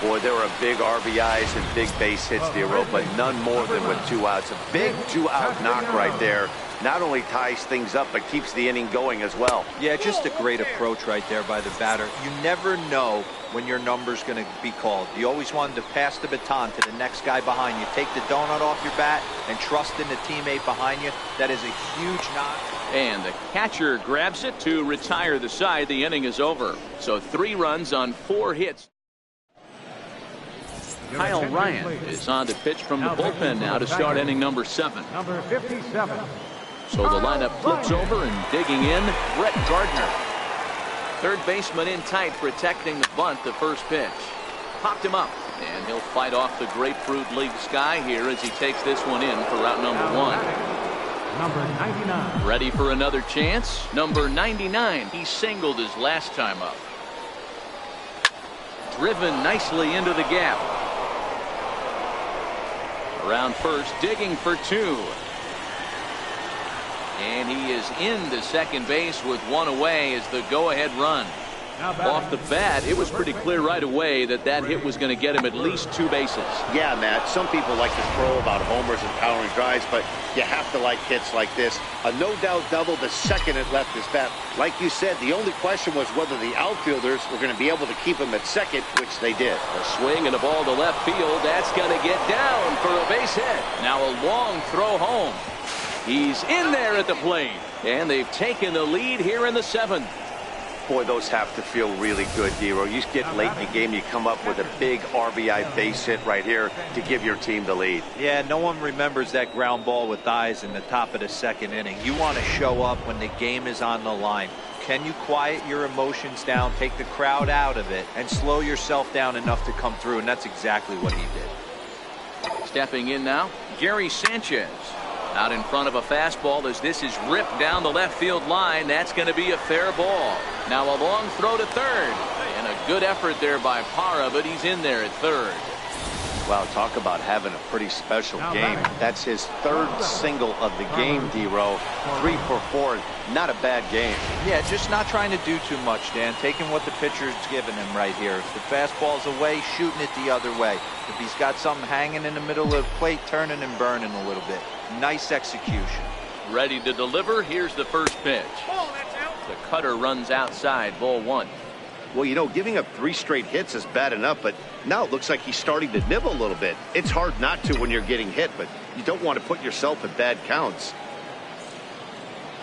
Boy, there were big RBIs and big base hits, Dero, but none more than with 2 outs. A big 2-out knock right there. Not only ties things up, but keeps the inning going as well. Yeah, just a great approach right there by the batter. You never know when your number's going to be called. You always wanted to pass the baton to the next guy behind you. Take the donut off your bat and trust in the teammate behind you. That is a huge knock. And the catcher grabs it to retire the side. The inning is over. So 3 runs on 4 hits. Kyle Ryan is on to pitch from the bullpen now to start inning number 7. Number 57. So the lineup flips over and digging in, Brett Gardner. Third baseman in tight, protecting the bunt. The first pitch popped him up, and he'll fight off the Grapefruit League sky here as he takes this one in for route number 1. Number 99. Ready for another chance. Number 99. He singled his last time up. Driven nicely into the gap. Around first, digging for 2. And he is into second base with 1 away as the go-ahead run. Off the bat, it was pretty clear right away that that hit was going to get him at least 2 bases. Yeah, Matt, some people like to crow about homers and powering drives, but you have to like hits like this. A no-doubt double the second it left his bat. Like you said, the only question was whether the outfielders were going to be able to keep him at second, which they did. A swing and a ball to left field. That's going to get down for a base hit. Now a long throw home. He's in there at the plate, and they've taken the lead here in the 7th. Boy, those have to feel really good, Dero. You get late in the game, you come up with a big RBI base hit right here to give your team the lead. Yeah, no one remembers that ground ball with eyes in the top of the 2nd inning. You want to show up when the game is on the line. Can you quiet your emotions down, take the crowd out of it, and slow yourself down enough to come through? And that's exactly what he did. Stepping in now, Gary Sanchez. Out in front of a fastball as this is ripped down the left field line. That's going to be a fair ball. Now a long throw to third. And a good effort there by Parra, but he's in there at third. Wow, talk about having a pretty special game. That's his 3rd single of the game, Dero. 3 for 4. Not a bad game. Yeah, just not trying to do too much, Dan. Taking what the pitcher's giving him right here. If the fastball's away, shooting it the other way. If he's got something hanging in the middle of the plate, turning and burning a little bit. Nice execution. Ready to deliver. Here's the first pitch. The cutter runs outside, ball 1. Well, you know, giving up 3 straight hits is bad enough, but now it looks like he's starting to nibble a little bit. It's hard not to when you're getting hit, but you don't want to put yourself in bad counts.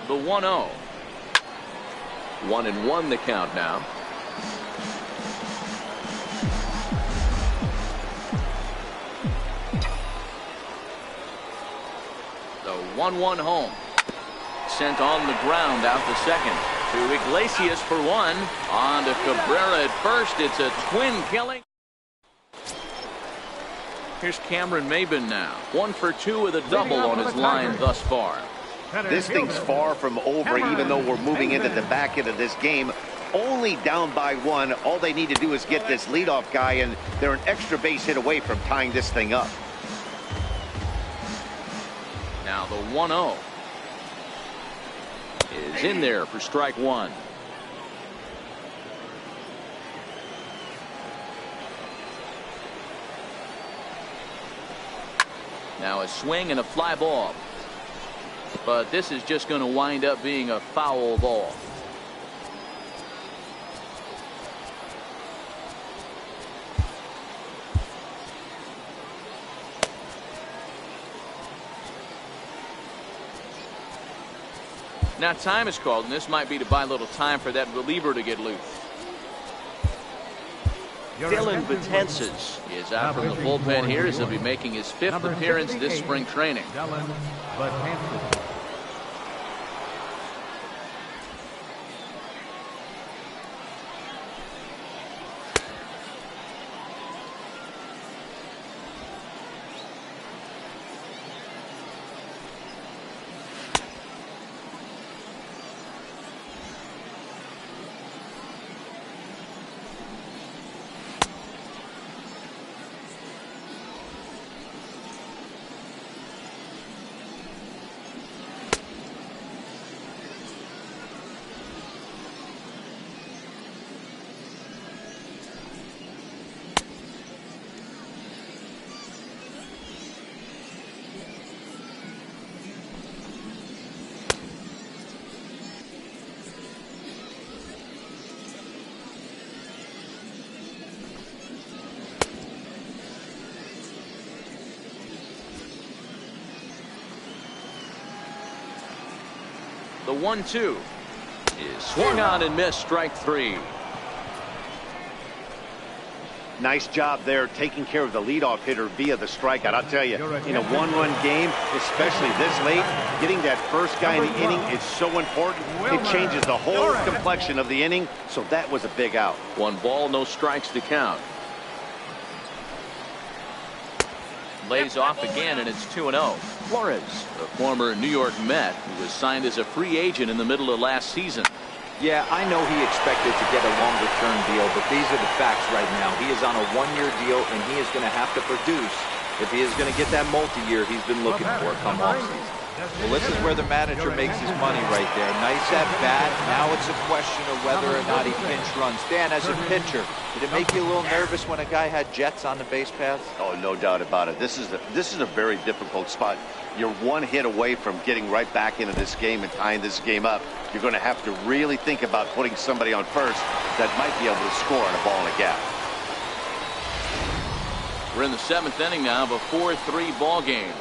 The 1-0. 1-1 the count now. The 1-1 home. Sent on the ground out the second. To Iglesias for 1. On to Cabrera at first. It's a twin killing. Here's Cameron Maben now. 1 for 2 with a double on his line thus far. This thing's far from over, even though we're moving into the back end of this game. Only down by 1. All they need to do is get this leadoff guy, and they're an extra base hit away from tying this thing up. Now the 1-0 is in there for strike one. Now a swing and a fly ball. But this is just going to wind up being a foul ball. Now time is called, and this might be to buy a little time for that reliever to get loose. Dylan Betances is out from the bullpen here as he'll be making his 5th appearance this spring training. Dylan Betances. The 1-2 is swung on and missed, strike three. Nice job there taking care of the leadoff hitter via the strikeout. I'll tell you, in a one-run game, especially this late, getting that first guy in the inning is so important. It changes the whole complexion of the inning, so that was a big out. 1 ball, no strikes to count. Lays off again, and it's 2-0. Flores, the former New York Met, who was signed as a free agent in the middle of last season. Yeah, I know he expected to get a longer-term deal, but these are the facts right now. He is on a 1-year deal, and he is going to have to produce if he is going to get that multi-year he's been looking for come offseason. Well, this is where the manager makes his money right there. Nice at bat. Now it's a question of whether or not he pinch runs. Dan, as a pitcher, did it make you a little nervous when a guy had jets on the base paths? Oh, no doubt about it. This is a very difficult spot. You're 1 hit away from getting right back into this game and tying this game up. You're going to have to really think about putting somebody on first that might be able to score on a ball in a gap. We're in the 7th inning now of a 4-3 ball game.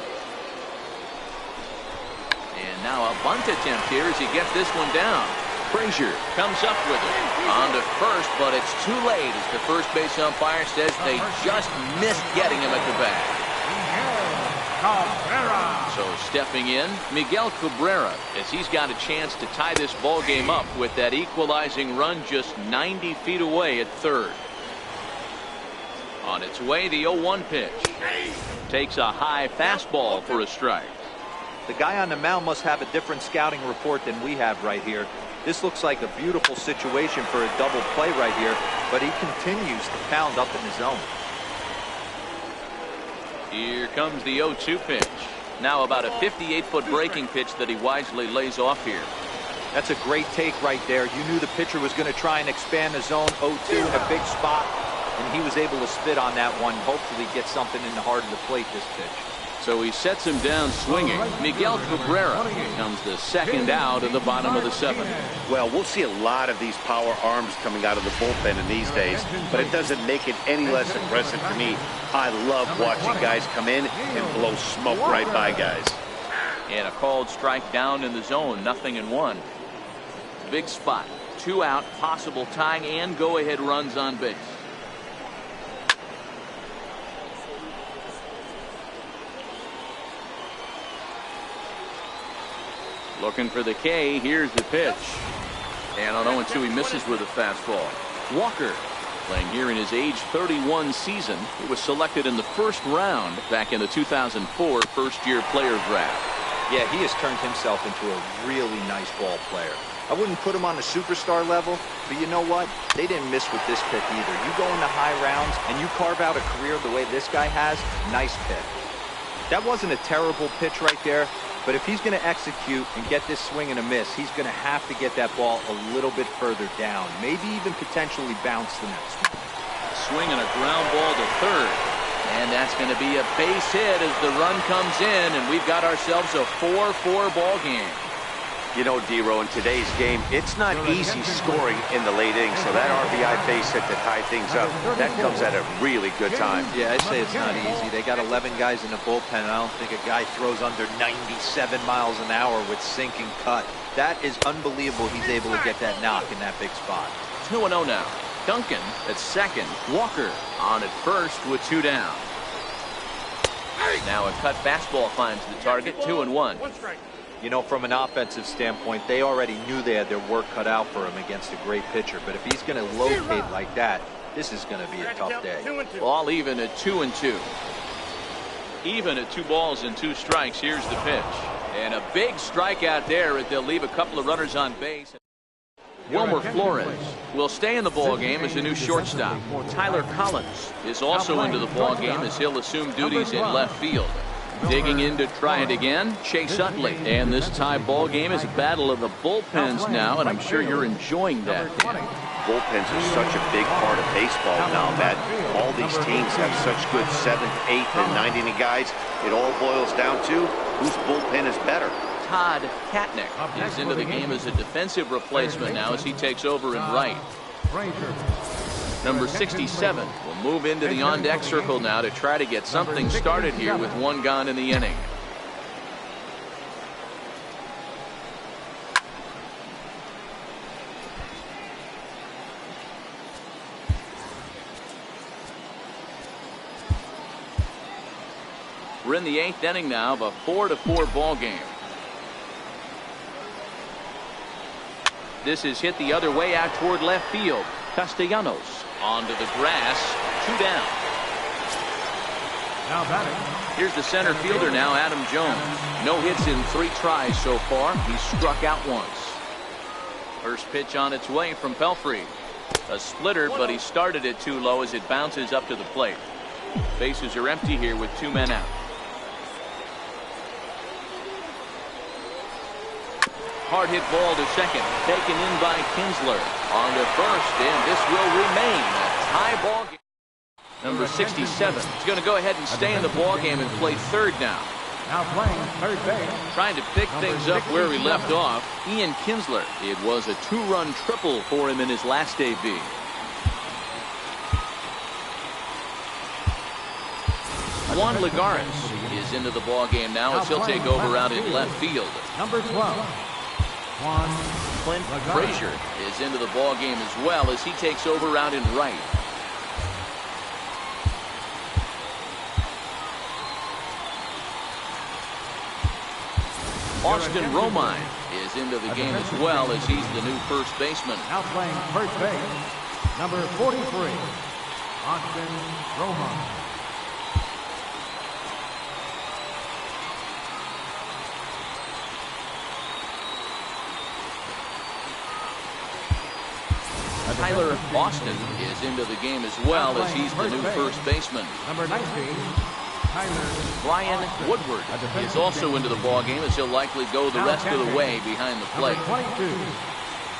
And now a bunt attempt here as he gets this one down. Frazier comes up with it on to first, but it's too late as the first base umpire says they just missed getting him at the bag. So stepping in, Miguel Cabrera, as he's got a chance to tie this ball game up with that equalizing run just 90 feet away at third. On its way, the 0-1 pitch. Takes a high fastball for a strike. The guy on the mound must have a different scouting report than we have right here. This looks like a beautiful situation for a double play right here, but he continues to pound up in the zone. Here comes the 0-2 pitch. Now about a 58-foot breaking pitch that he wisely lays off here. That's a great take right there. You knew the pitcher was going to try and expand the zone. 0-2 in a big spot, and he was able to spit on that one. Hopefully get something in the heart of the plate this pitch. So he sets him down swinging. Miguel Cabrera becomes the second out of the bottom of the 7th. Well, we'll see a lot of these power arms coming out of the bullpen in these days, but it doesn't make it any less impressive to me. I love watching guys come in and blow smoke right by guys. And a called strike down in the zone, 0-1. Big spot, 2 out, possible tying and go-ahead runs on base. Looking for the K. Here's the pitch. And on 0-2, he misses with a fastball. Walker playing here in his age 31 season. He was selected in the 1st round back in the 2004 first-year player draft. Yeah, he has turned himself into a really nice ball player. I wouldn't put him on the superstar level, but you know what? They didn't miss with this pick either. You go into high rounds and you carve out a career the way this guy has, nice pick. That wasn't a terrible pitch right there, But if he's going to execute and get this swing and a miss, he's going to have to get that ball a little bit further down, maybe even potentially bounce the next one. Swing and a ground ball to third. And that's going to be a base hit as the run comes in, and we've got ourselves a 4-4 ball game. You know, D-Row, in today's game, it's not easy scoring in the late innings, so that RBI base hit to tie things up, that comes at a really good time. Yeah, I say it's not easy. They got 11 guys in the bullpen, and I don't think a guy throws under 97 miles an hour with sinking cut. That is unbelievable he's able to get that knock in that big spot. 2-0 now. Duncan at second. Walker on at first with 2 down. Now a cut fastball finds the target. 2-1. You know, from an offensive standpoint, they already knew they had their work cut out for him against a great pitcher. But if he's going to locate like that, this is going to be a tough day. Ball even at 2-2. Even at 2 balls and 2 strikes. Here's the pitch. And a big strikeout there as they'll leave a couple of runners on base. Wilmer Flores will stay in the ball game as a new shortstop. Tyler Collins is also into the ball game as he'll assume duties in left field. Digging in to try it again, Chase Utley. And this tie ball game is a battle of the bullpens now, and I'm sure you're enjoying that. Bullpens are such a big part of baseball now, Matt. All these teams have such good 7th, 8th, and 9th inning guys. It all boils down to whose bullpen is better. Todd Katnick is into the game as a defensive replacement now as he takes over in right. Number 67 will move into the on-deck circle now to try to get something started here with 1 gone in the inning. We're in the 8th inning now of a 4-4 ball game. This is hit the other way out toward left field. Castellanos onto the grass. 2 down. Now batting. Here's the center fielder now, Adam Jones. No hits in 3 tries so far. He's struck out once. First pitch on its way from Pelfrey. A splitter, but he started it too low as it bounces up to the plate. Bases are empty here with 2 men out. Hard hit ball to second, taken in by Kinsler. On to first, and this will remain a tie ball game. Number 67 is going to go ahead and stay in the ball game and play third now. Now playing third base. Trying to pick things up where we left off. Ian Kinsler. It was a 2-run triple for him in his last AB. Juan Lagares is into the ball game now as he'll take over out in left field. Number 12. Clint Frazier is into the ball game as well as he takes over out in right. Austin Romine is into the game as well as he's the new first baseman. Now playing first base. Number 43. Austin Romine. Tyler Austin is into the game as well as he's the new first baseman. Number 19, Tyler. Brian Woodward is also into the ball game as he'll likely go the rest of the way behind the plate. Number 22,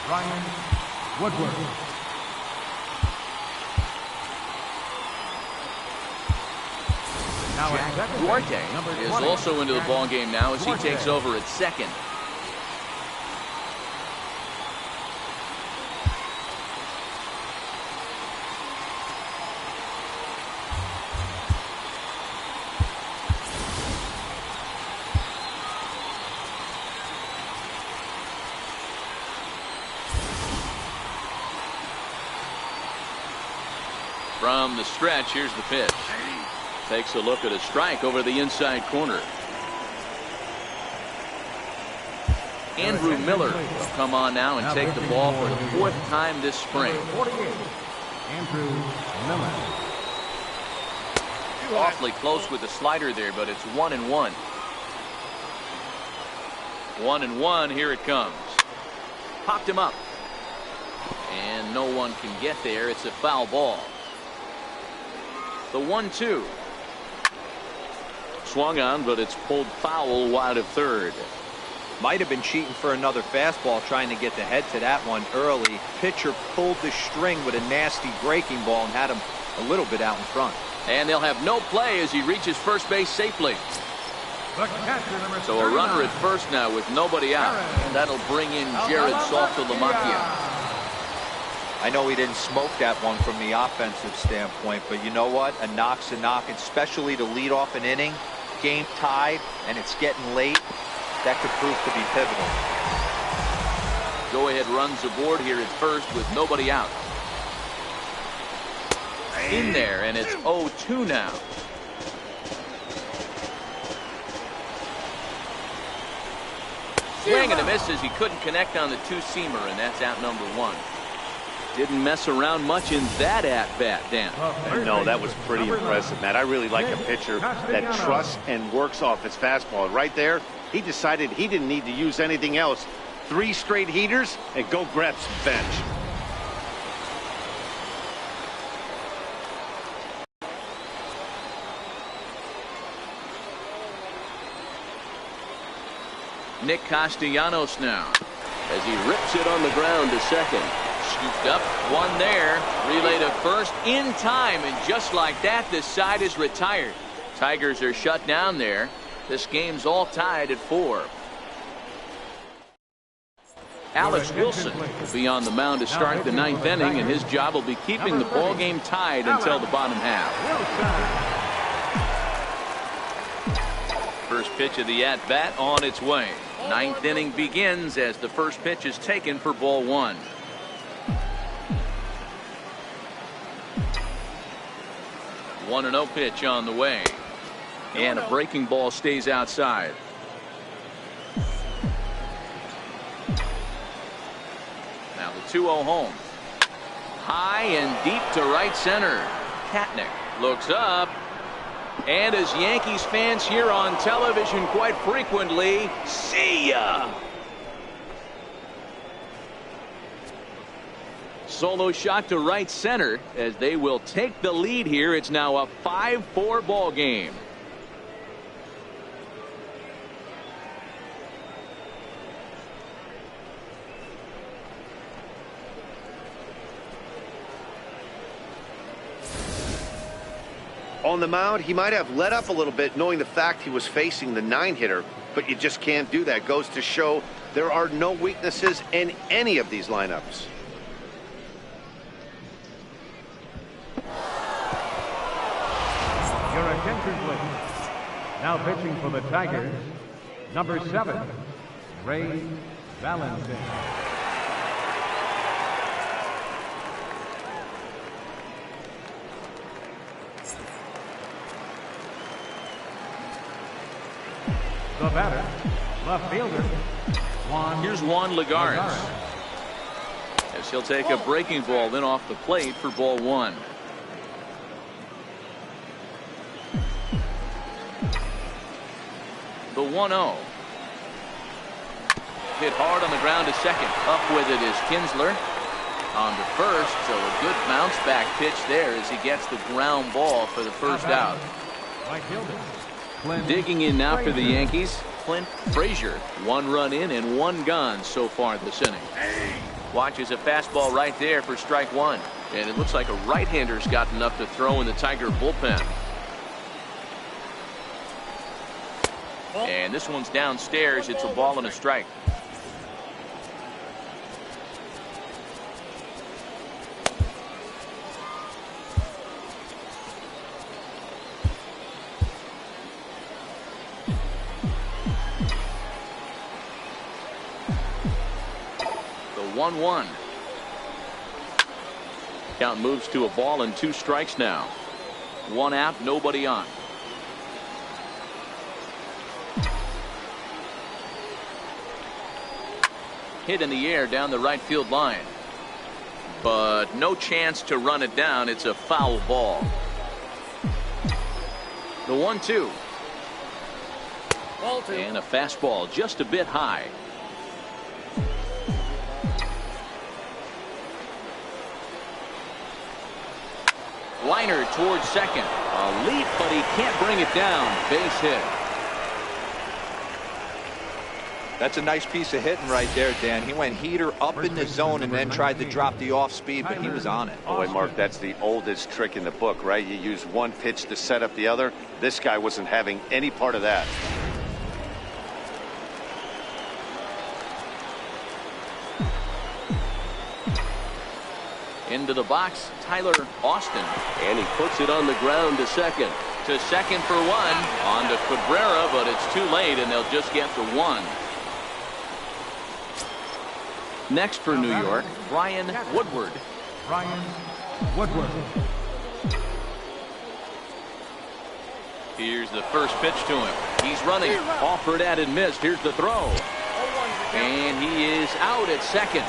Brian Woodward. Jack Duarte is also into the ball game now as he takes over at second. From the stretch, here's the pitch. Takes a look at a strike over the inside corner. Andrew Miller will come on now and take the ball for the 4th time this spring. Andrew Miller. Awfully close with the slider there, but it's 1-1. 1-1, here it comes. Popped him up. And no one can get there. It's a foul ball. The 1-2. Swung on, but it's pulled foul wide of third. Might have been cheating for another fastball, trying to get the head to that one early. Pitcher pulled the string with a nasty breaking ball and had him a little bit out in front. And they'll have no play as he reaches first base safely. The catcher, number So a runner at 39. first now with nobody out. And that'll bring in Jared Saltalamacchia. I know he didn't smoke that one from the offensive standpoint, but you know what? A knock's a knock, especially to lead off an inning. Game tied, and it's getting late. That could prove to be pivotal. Go-ahead runs aboard here at first with nobody out. In there, and it's 0-2 now. Swing and a miss as he couldn't connect on the two-seamer, and that's out number one. Didn't mess around much in that at-bat, Dan. No, that was pretty impressive, Matt. I really like a pitcher that trusts and works off his fastball. Right there, he decided he didn't need to use anything else. 3 straight heaters and go grab some bench. Nick Castellanos now As he rips it on the ground to second. scooped up, one there, relay to first in time, and just like that, this side is retired. Tigers are shut down there. This game's all tied at 4. Alex Wilson will be on the mound to start the 9th inning, and his job will be keeping the ball game tied until the bottom half. First pitch of the at-bat on its way. 9th inning begins as the first pitch is taken for ball 1. One 1-0 pitch on the way, and a breaking ball stays outside. Now the 2-0 home. High and deep to right center. Katnick looks up. And as Yankees fans hear on television quite frequently, see ya! Solo shot to right center as they will take the lead here. It's now a 5-4 ball game. On the mound, he might have let up a little bit knowing the fact he was facing the 9-hitter, but you just can't do that. Goes to show there are no weaknesses in any of these lineups. Your attention, please. Now pitching for the Tigers, number 7, Ray Valentin. The batter, left fielder, Juan. Here's Juan Lagares, as he'll take a breaking ball in off the plate for ball 1. The 1-0. Hit hard on the ground to second. Up with it is Kinsler. On to first, so a good bounce back pitch there as he gets the ground ball for the first out. Right fielder, Digging in now for the Yankees, Clint Frazier. 1 run in and 1 gone so far this inning. Watches a fastball right there for strike 1. And it looks like a right-hander's got enough to throw in the Tiger bullpen. And this one's downstairs. It's a ball and a strike. The 1-1. Count moves to a ball and 2 strikes now. 1 out, nobody on. Hit in the air down the right field line, but no chance to run it down. It's a foul ball. The 1-2 and a fastball just a bit high. Liner towards second. A leap, but he can't bring it down. Base hit. That's a nice piece of hitting right there, Dan. He went heater up in the zone and then tried to drop the off speed, but he was on it. Boy, Mark, that's the oldest trick in the book, right? You use one pitch to set up the other. This guy wasn't having any part of that. Into the box, Tyler Austin. And he puts it on the ground to second. To second for one. On to Cabrera, but it's too late, and they'll just get the one. Next for New York, Brian Woodward. Brian Woodward. Here's the first pitch to him. He's running. Offered at and missed. Here's the throw. And he is out at second.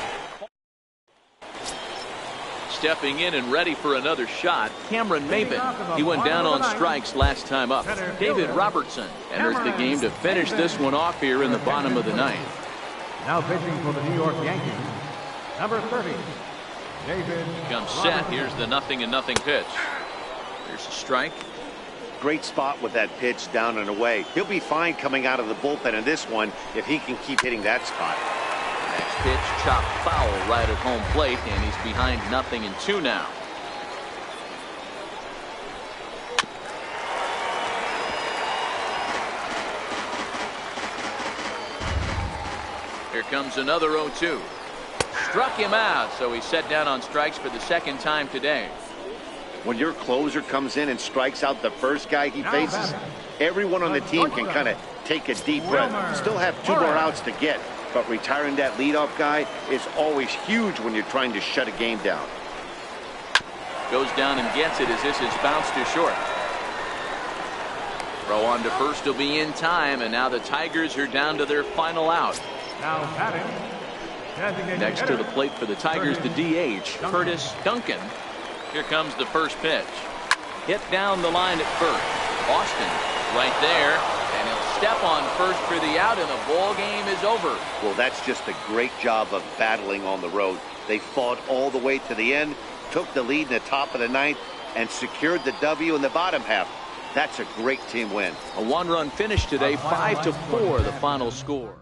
Stepping in and ready for another shot, Cameron Maben. He went down on strikes last time up. David Robertson enters the game to finish this one off here in the bottom of the ninth. Now pitching for the New York Yankees, number 30, David Comes set. Here's the 0-0 pitch. There's a strike. Great spot with that pitch down and away. He'll be fine coming out of the bullpen in this one if he can keep hitting that spot. Next pitch, chopped foul right at home plate, and he's behind 0-2 now. Here comes another 0-2. Struck him out, so he's set down on strikes for the second time today. When your closer comes in and strikes out the first guy he faces, everyone on the team can kind of take a deep breath. Still have 2 more outs to get, but retiring that leadoff guy is always huge when you're trying to shut a game down. Goes down and gets it as this is bounced to short. Throw on to first will be in time, and now the Tigers are down to their final out. Now batting, Next to the plate for the Tigers, the DH, Curtis Duncan. Here comes the first pitch. Hit down the line at first. Austin right there, and he'll step on first for the out, and the ball game is over. Well, that's just a great job of battling on the road. They fought all the way to the end, took the lead in the top of the ninth, and secured the W in the bottom half. That's a great team win. A one-run finish today, 5-4 the final score.